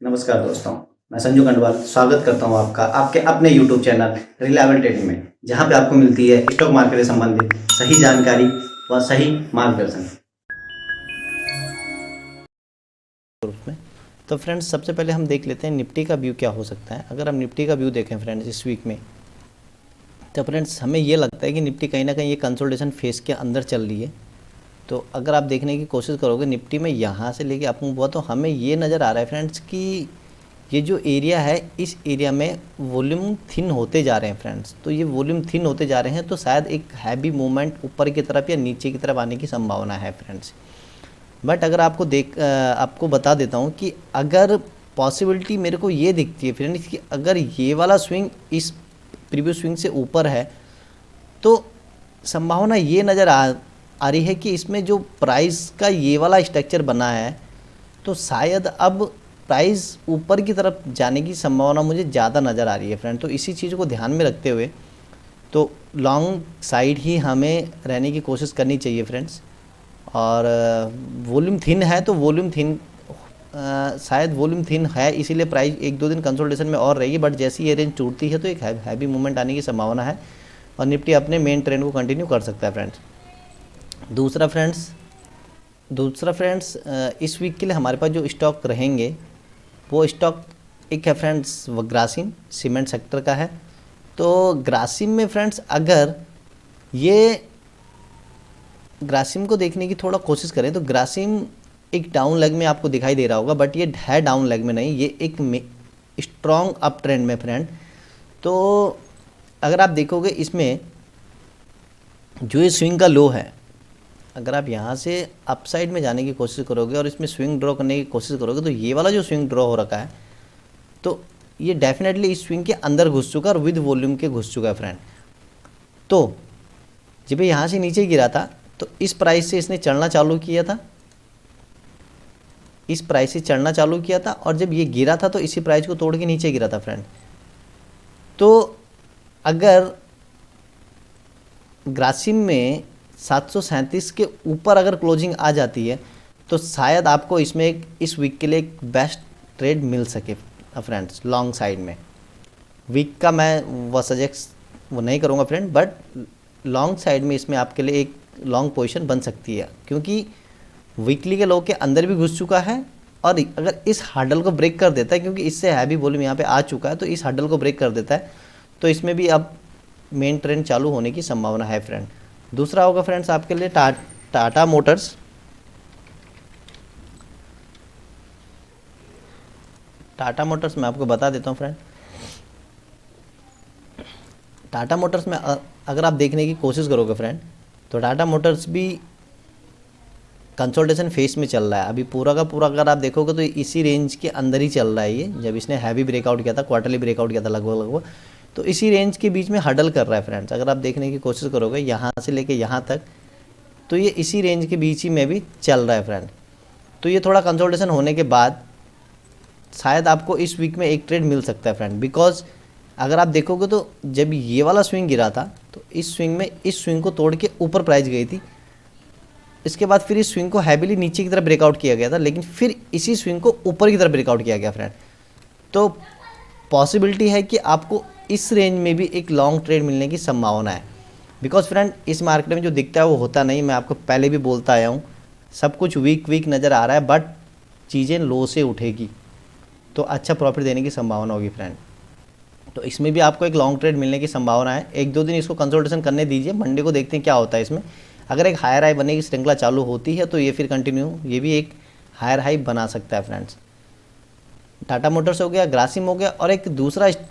नमस्कार दोस्तों, मैं संजू खंडवाल स्वागत करता हूं आपका आपके अपने YouTube चैनल रिलायबल ट्रेडिंग में, जहां पे आपको मिलती है स्टॉक मार्केट से संबंधित सही जानकारी व सही मार्गदर्शन। ग्रुप में तो फ्रेंड्स, सबसे पहले हम देख लेते हैं निफ्टी का व्यू क्या हो सकता है। अगर हम निफ्टी का व्यू देखें फ्रेंड्स इस वीक में, तो फ्रेंड्स हमें ये लगता है कि निफ्टी कहीं ना कहीं ये कंसोलिडेशन फेस के अंदर चल रही है। तो अगर आप देखने की कोशिश करोगे निफ्टी में यहाँ से लेके अप मूव हुआ, तो हमें ये नज़र आ रहा है फ्रेंड्स कि ये जो एरिया है इस एरिया में वॉल्यूम थिन होते जा रहे हैं फ्रेंड्स। तो ये वॉल्यूम थिन होते जा रहे हैं, तो शायद एक हैवी मूवमेंट ऊपर की तरफ या नीचे की तरफ आने की संभावना है फ्रेंड्स। बट अगर आपको बता देता हूँ कि अगर पॉसिबिलिटी मेरे को ये दिखती है फ्रेंड्स कि अगर ये वाला स्विंग इस प्रीवियस स्विंग से ऊपर है, तो संभावना ये नज़र आ रही है कि इसमें जो प्राइस का ये वाला स्ट्रक्चर बना है, तो शायद अब प्राइस ऊपर की तरफ जाने की संभावना मुझे ज़्यादा नज़र आ रही है फ्रेंड। तो इसी चीज़ को ध्यान में रखते हुए तो लॉन्ग साइड ही हमें रहने की कोशिश करनी चाहिए फ्रेंड्स। और वॉल्यूम थिन है, तो वॉल्यूम थिन शायद वॉल्यूम थिन है, इसीलिए प्राइस एक दो दिन कंसोलिडेशन में और रहेगी। बट जैसी ये रेंज टूटती है तो एक हैवी मूवमेंट आने की संभावना है और निफ्टी अपने मेन ट्रेंड को कंटिन्यू कर सकता है फ्रेंड्स। दूसरा फ्रेंड्स इस वीक के लिए हमारे पास जो स्टॉक रहेंगे वो स्टॉक एक है फ्रेंड्स वो ग्रासिम सीमेंट सेक्टर का है। तो ग्रासिम में फ्रेंड्स अगर ये ग्रासिम को देखने की थोड़ा कोशिश करें तो ग्रासिम एक डाउन लेग में आपको दिखाई दे रहा होगा, बट ये है डाउन लेग में नहीं, ये एक स्ट्रॉन्ग अप ट्रेंड में फ्रेंड। तो अगर आप देखोगे इसमें जो ये स्विंग का लो है, अगर आप यहाँ से अप साइड में जाने की कोशिश करोगे और इसमें स्विंग ड्रॉ करने की कोशिश करोगे, तो ये वाला जो स्विंग ड्रॉ हो रखा है, तो ये डेफिनेटली इस स्विंग के अंदर घुस चुका है और विद वॉल्यूम के घुस चुका है फ्रेंड। तो जब ये यहाँ से नीचे गिरा था तो इस प्राइस से इसने चढ़ना चालू किया था, इस प्राइस से चढ़ना चालू किया था, और जब ये गिरा था तो इसी प्राइस को तोड़ के नीचे गिरा था फ्रेंड। तो अगर ग्रासिम में 737 के ऊपर अगर क्लोजिंग आ जाती है तो शायद आपको इसमें इस वीक के लिए एक बेस्ट ट्रेड मिल सके फ्रेंड्स लॉन्ग साइड में। वीक का मैं वो सजेस्ट वो नहीं करूँगा फ्रेंड, बट लॉन्ग साइड में इसमें आपके लिए एक लॉन्ग पोजीशन बन सकती है, क्योंकि वीकली के लो के अंदर भी घुस चुका है। और अगर इस हर्डल को ब्रेक कर देता है, क्योंकि इससे हैवी वॉल्यूम यहाँ पे आ चुका है, तो इस हर्डल को ब्रेक कर देता है, तो इसमें भी अब मेन ट्रेंड चालू होने की संभावना है फ्रेंड। दूसरा होगा फ्रेंड्स आपके लिए टाटा मोटर्स। टाटा मोटर्स मैं आपको बता देता हूँ फ्रेंड, टाटा मोटर्स में अगर आप देखने की कोशिश करोगे फ्रेंड, तो टाटा मोटर्स भी कंसोलिडेशन फेस में चल रहा है अभी पूरा का पूरा। अगर आप देखोगे तो इसी रेंज के अंदर ही चल रहा है। ये जब इसने हैवी ब्रेकआउट किया था, क्वार्टरली ब्रेकआउट किया था लगभग, तो इसी रेंज के बीच में हडल कर रहा है फ्रेंड्स। अगर आप देखने की कोशिश करोगे यहाँ से लेके यहाँ तक, तो ये इसी रेंज के बीच ही में भी चल रहा है फ्रेंड। तो ये थोड़ा कंसोलिडेशन होने के बाद शायद आपको इस वीक में एक ट्रेड मिल सकता है फ्रेंड। बिकॉज अगर आप देखोगे तो जब ये वाला स्विंग गिरा था तो इस स्विंग में इस स्विंग को तोड़ के ऊपर प्राइस गई थी, इसके बाद फिर इस स्विंग को हैवीली नीचे की तरफ ब्रेकआउट किया गया था, लेकिन फिर इसी स्विंग को ऊपर की तरफ ब्रेकआउट किया गया फ्रेंड। तो पॉसिबिलिटी है कि आपको इस रेंज में भी एक लॉन्ग ट्रेड मिलने की संभावना है। बिकॉज फ्रेंड इस मार्केट में जो दिखता है वो होता नहीं, मैं आपको पहले भी बोलता आया हूँ, सब कुछ वीक नज़र आ रहा है, बट चीज़ें लो से उठेगी तो अच्छा प्रॉफिट देने की संभावना होगी फ्रेंड। तो इसमें भी आपको एक लॉन्ग ट्रेड मिलने की संभावना है। एक दो दिन इसको कंसोलिडेशन करने दीजिए, मंडे को देखते हैं क्या होता है इसमें। अगर एक हायर हाई बनने की श्रृंखला चालू होती है तो ये फिर कंटिन्यू ये भी एक हायर हाई बना सकता है फ्रेंड्स। टाटा मोटर्स हो गया, ग्रासिम हो गया, और एक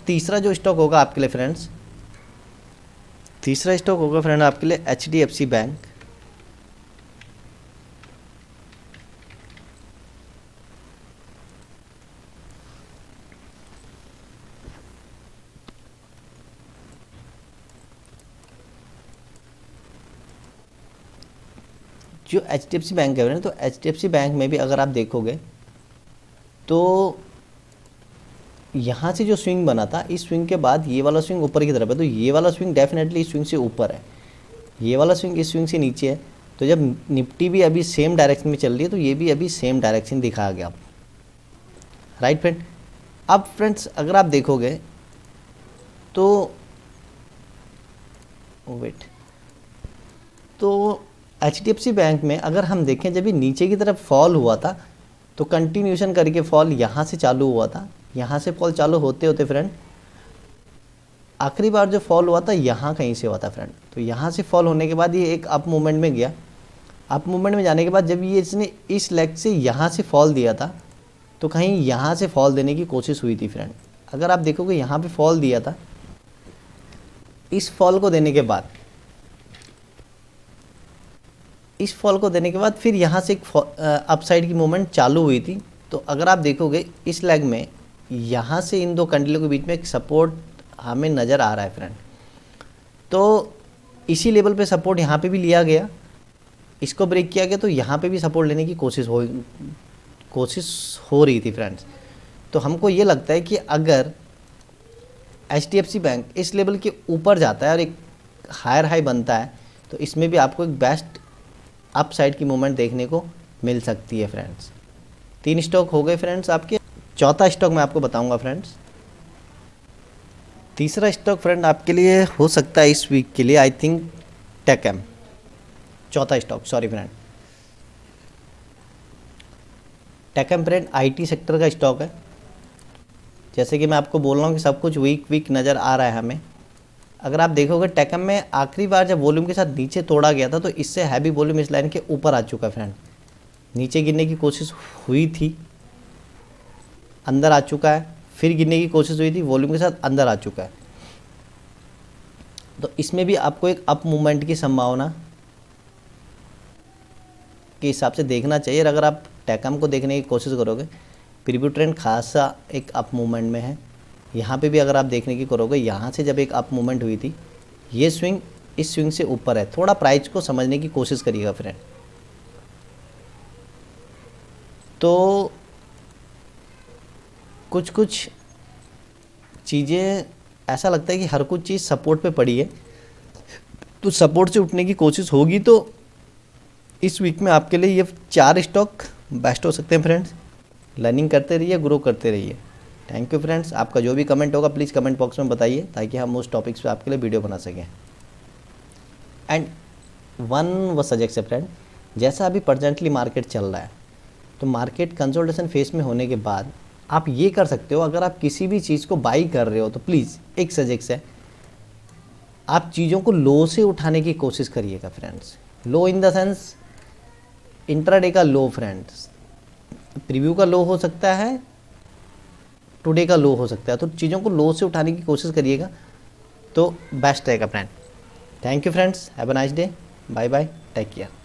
तीसरा जो स्टॉक होगा आपके लिए फ्रेंड्स, तीसरा स्टॉक होगा फ्रेंड आपके लिए HDFC बैंक। जो HDFC बैंक है फ्रेंड, तो HDFC बैंक में भी अगर आप देखोगे तो यहाँ से जो स्विंग बना था, इस स्विंग के बाद ये वाला स्विंग ऊपर की तरफ है, तो ये वाला स्विंग डेफिनेटली इस स्विंग से ऊपर है, ये वाला स्विंग इस स्विंग से नीचे है। तो जब निफ्टी भी अभी सेम डायरेक्शन में चल रही है तो ये भी अभी सेम डायरेक्शन दिखाया गया। Right friend. अब फ्रेंड्स अगर आप देखोगे तो वेट, तो HDFC बैंक में अगर हम देखें जब ये नीचे की तरफ फॉल हुआ था तो कंटिन्यूशन करके फॉल यहाँ से चालू हुआ था, यहाँ से फॉल चालू होते होते फ्रेंड आखिरी बार जो फॉल हुआ था यहाँ कहीं से हुआ था फ्रेंड। तो यहाँ से फॉल होने के बाद ये एक अप मूवमेंट में गया, अप मूवमेंट में जाने के बाद जब ये इसने इस लेग से यहाँ से फॉल दिया था तो कहीं यहाँ से फॉल देने की कोशिश हुई थी फ्रेंड। अगर आप देखोगे यहाँ पे फॉल दिया था, इस फॉल को देने के बाद फिर यहाँ से एक अपसाइड की मूवमेंट चालू हुई थी। तो अगर आप देखोगे इस लेग में यहाँ से इन दो कैंडलों के बीच में एक सपोर्ट हमें नज़र आ रहा है फ्रेंड। तो इसी लेवल पे सपोर्ट यहाँ पे भी लिया गया, इसको ब्रेक किया गया, तो यहाँ पे भी सपोर्ट लेने की कोशिश हो रही थी फ्रेंड्स। तो हमको ये लगता है कि अगर HDFC बैंक इस लेवल के ऊपर जाता है और एक हायर हाई बनता है तो इसमें भी आपको एक बेस्ट अप साइड की मूवमेंट देखने को मिल सकती है फ्रेंड्स। 3 स्टॉक हो गए फ्रेंड्स आपके। चौथा स्टॉक मैं आपको बताऊंगा फ्रेंड्स। तीसरा स्टॉक फ्रेंड आपके लिए हो सकता है इस वीक के लिए, आई थिंक टेकएम। चौथा stock, sorry friend, TechM friend IT sector का स्टॉक है। जैसे कि मैं आपको बोल रहा हूँ कि सब कुछ वीक नज़र आ रहा है हमें। अगर आप देखोगे टेकएम में आखिरी बार जब वॉल्यूम के साथ नीचे तोड़ा गया था तो इससे हैवी वॉल्यूम इस लाइन के ऊपर आ चुका है फ्रेंड। नीचे गिरने की कोशिश हुई थी, अंदर आ चुका है, फिर गिरने की कोशिश हुई थी, वॉल्यूम के साथ अंदर आ चुका है। तो इसमें भी आपको एक अप मूवमेंट की संभावना के हिसाब से देखना चाहिए। अगर आप टेकएम को देखने की कोशिश करोगे, प्रीव्यू ट्रेंड खासा एक अप मूवमेंट में है। यहाँ पे भी अगर आप देखने की करोगे, यहाँ से जब एक अप मूवमेंट हुई थी, ये स्विंग इस स्विंग से ऊपर है। थोड़ा प्राइस को समझने की कोशिश करिएगा फ्रेंड। तो कुछ चीज़ें ऐसा लगता है कि हर कुछ चीज़ सपोर्ट पे पड़ी है, तो सपोर्ट से उठने की कोशिश होगी। तो इस वीक में आपके लिए ये 4 स्टॉक बेस्ट हो सकते हैं फ्रेंड्स। लर्निंग करते रहिए, ग्रो करते रहिए। Thank you friends. आपका जो भी कमेंट होगा प्लीज़ कमेंट बॉक्स में बताइए ताकि हम उस टॉपिक्स पे आपके लिए वीडियो बना सकें। एंड वन सजेशन फ्रेंड, जैसा अभी प्रेजेंटली मार्केट चल रहा है तो मार्केट कंसोलिडेशन फेस में होने के बाद आप ये कर सकते हो, अगर आप किसी भी चीज़ को बाई कर रहे हो तो प्लीज़ एक सजेशन है, आप चीज़ों को लो से उठाने की कोशिश करिएगा friends. Low in the sense intraday का लो फ्रेंड्स, प्रीव्यू का लो हो सकता है, टुडे का लो हो सकता है। तो चीज़ों को लो से उठाने की कोशिश करिएगा तो बेस्ट रहेगा friend. Thank you friends, have a nice day, bye bye, take care.